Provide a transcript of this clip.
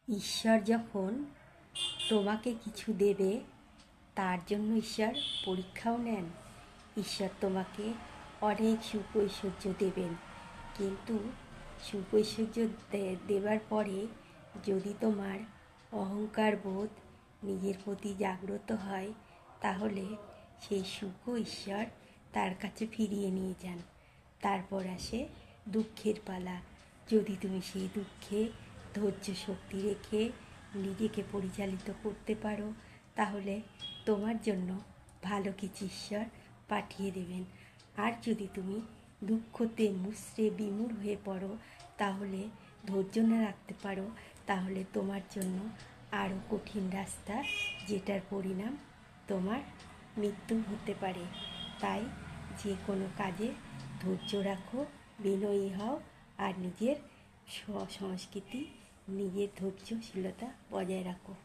ঈশ্বর যখন তোমাকে কিছু দেবে তার জন্য ঈশ্বর পরীক্ষাও নেন। ঈশ্বর তোমাকে অনেক সুখ ঐশ্বর্য দেবেন, কিন্তু সুখ ঐশ্বর্য দেবার পরে যদি তোমার অহংকার বোধ নিজের প্রতি জাগ্রত হয়, তাহলে সেই সুখ ঈশ্বর তার কাছে ফিরিয়ে নিয়ে যান। তারপর আসে দুঃখের পালা। যদি তুমি সেই দুঃখে ধৈর্য শক্তি রেখে নিজেকে পরিচালিত করতে পারো, তাহলে তোমার জন্য ভালো কিছু ঈশ্বর পাঠিয়ে দেবেন। আর যদি তুমি দুঃখতে মুচড়ে বিমূঢ় হয়ে পড়ো, তাহলে ধৈর্য না রাখতে পারো, তাহলে তোমার জন্য আরও কঠিন রাস্তা, যেটার পরিণাম তোমার মৃত্যু হতে পারে। তাই যে কোনো কাজে ধৈর্য রাখো, বিনয়ী হও, আর নিজের সংস্কৃতি, নিজের ধৈর্যশীলতা বজায় রাখো।